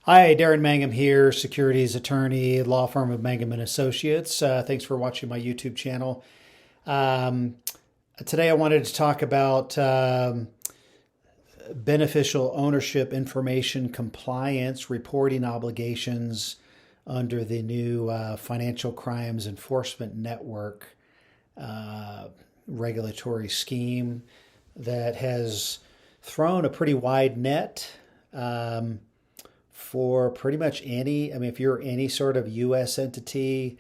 Hi, Darren Mangum here, securities attorney, law firm of Mangum and Associates. Thanks for watching my YouTube channel. Um, Today, I wanted to talk about beneficial ownership information compliance reporting obligations under the new Financial Crimes Enforcement Network uh, regulatory scheme that has thrown a pretty wide net. For pretty much any, I mean, if you're any sort of U.S. entity,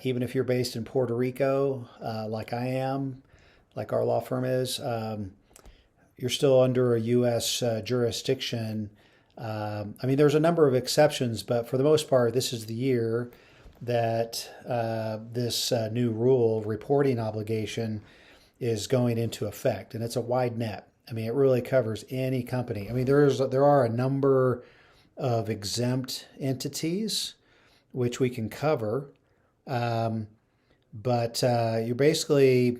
even if you're based in Puerto Rico, like I am, like our law firm is, you're still under a U.S. Jurisdiction. I mean, there's a number of exceptions, but for the most part, this is the year that this new rule, reporting obligation, is going into effect, and it's a wide net. I mean, it really covers any company. I mean, there are a number of exempt entities which we can cover, um, but you're basically,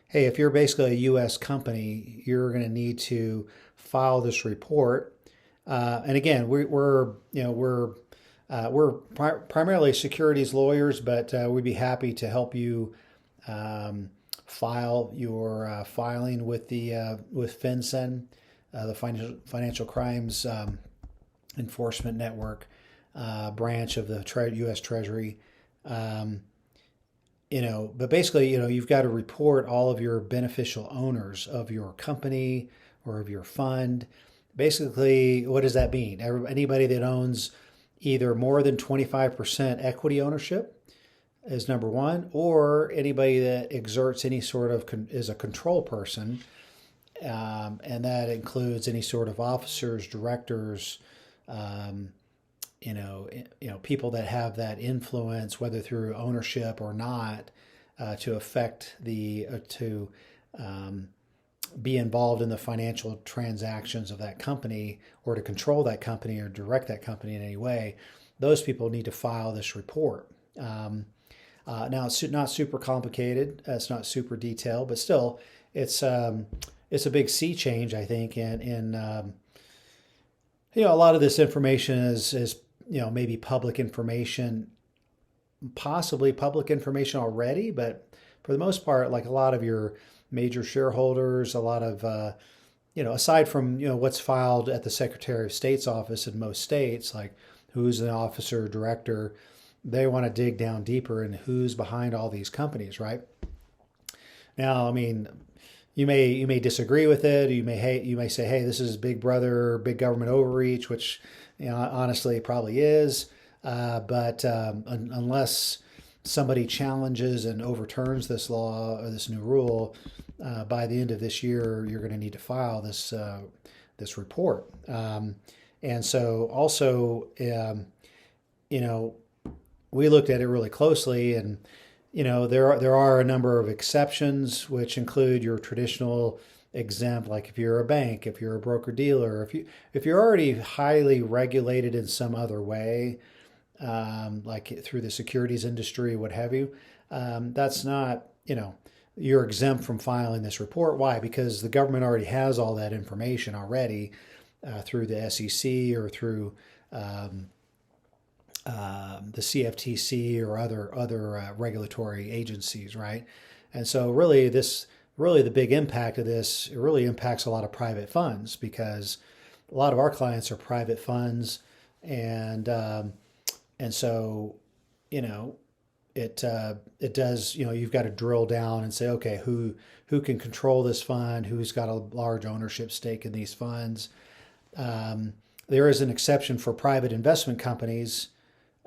hey, if you're basically a U.S. company, you're going to need to file this report. And again, we're primarily securities lawyers, but we'd be happy to help you file your filing with the with FinCEN, the Financial Crimes Enforcement Network branch of the U.S. Treasury. Um, but basically, you've got to report all of your beneficial owners of your company or of your fund. Basically, what does that mean? Anybody that owns either more than 25% equity ownership is number one, or anybody that exerts any sort of is a control person, and that includes any sort of officers, directors, um, people that have that influence, whether through ownership or not, to affect to um, be involved in the financial transactions of that company, or to control that company or direct that company in any way. Those people need to file this report. Now, it's not super complicated. It's not super detailed, but still, it's a big sea change, I think. A lot of this information is maybe public information, possibly public information already, but for the most part, like a lot of your major shareholders, a lot of aside from what's filed at the Secretary of State's office in most states, like who's an officer or director, they want to dig down deeper in who's behind all these companies, right? Now, I mean, you may disagree with it. You may say, hey, this is Big Brother, big government overreach, which honestly it probably is. But unless somebody challenges and overturns this law or this new rule, by the end of this year, you're going to need to file this report. And so also, you know, we looked at it really closely, and there are a number of exceptions, which include your traditional exempt, like if you're a bank, if you're a broker dealer, if you're already highly regulated in some other way, like through the securities industry, what have you. That's not, you're exempt from filing this report. Why? Because the government already has all that information already through the SEC or through the CFTC or other regulatory agencies, right? And so really the big impact of this, it really impacts a lot of private funds, because a lot of our clients are private funds, and so it does, you've got to drill down and say, okay, who can control this fund, who's got a large ownership stake in these funds. There is an exception for private investment companies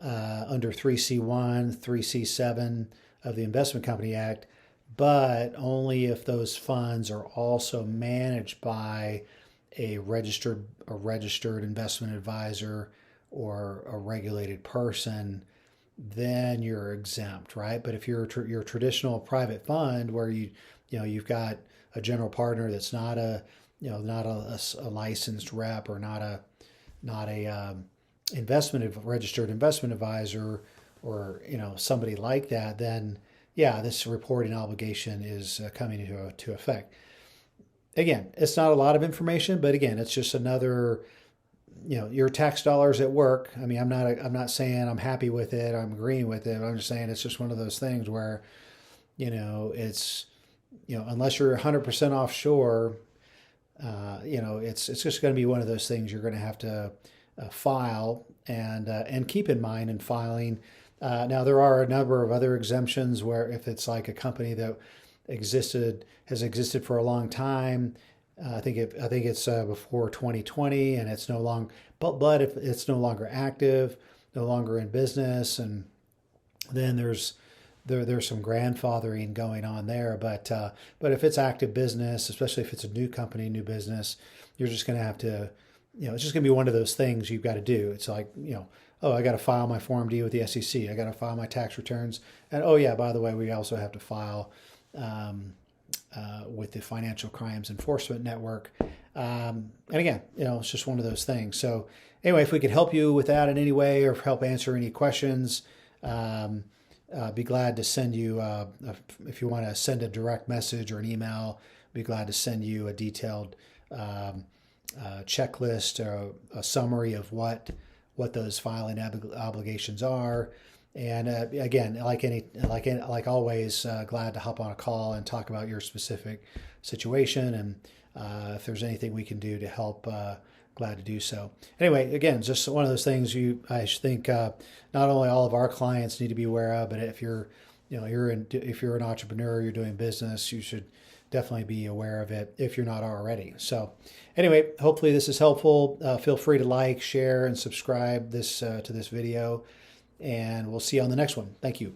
under 3C1, 3C7 of the Investment Company Act, but only if those funds are also managed by a registered investment advisor or a regulated person, then you're exempt, right? But if you're your traditional private fund where you've got a general partner that's not a licensed rep, or not a registered investment advisor, or somebody like that, then yeah, this reporting obligation is coming into effect. Again, it's not a lot of information, but again, it's just another your tax dollars at work. I mean, I'm not saying I'm happy with it. I'm agreeing with it. I'm just saying it's just one of those things where, it's, unless you're 100% offshore, it's just going to be one of those things you're going to have to file and keep in mind in filing. Now there are a number of other exemptions where if it's like a company that has existed for a long time. I think it's before 2020, and it's no long. But if it's no longer active, no longer in business, and then there's some grandfathering going on there. But if it's active business, especially if it's a new company, new business, you're just going to have to, it's just going to be one of those things you've got to do. It's like, oh, I got to file my Form D with the SEC. I got to file my tax returns, and oh yeah, by the way, we also have to file. With the Financial Crimes Enforcement Network. And again, it's just one of those things. So anyway, if we could help you with that in any way or help answer any questions, be glad to send you, if you want to send a direct message or an email, be glad to send you a detailed checklist or a summary of what those filing obligations are. And again, like always, glad to hop on a call and talk about your specific situation. And if there's anything we can do to help, glad to do so. Anyway, again, just one of those things I think not only all of our clients need to be aware of, but if you're an entrepreneur, you're doing business, you should definitely be aware of it if you're not already. So anyway, hopefully this is helpful. Feel free to like, share, and subscribe to this video. And we'll see you on the next one. Thank you.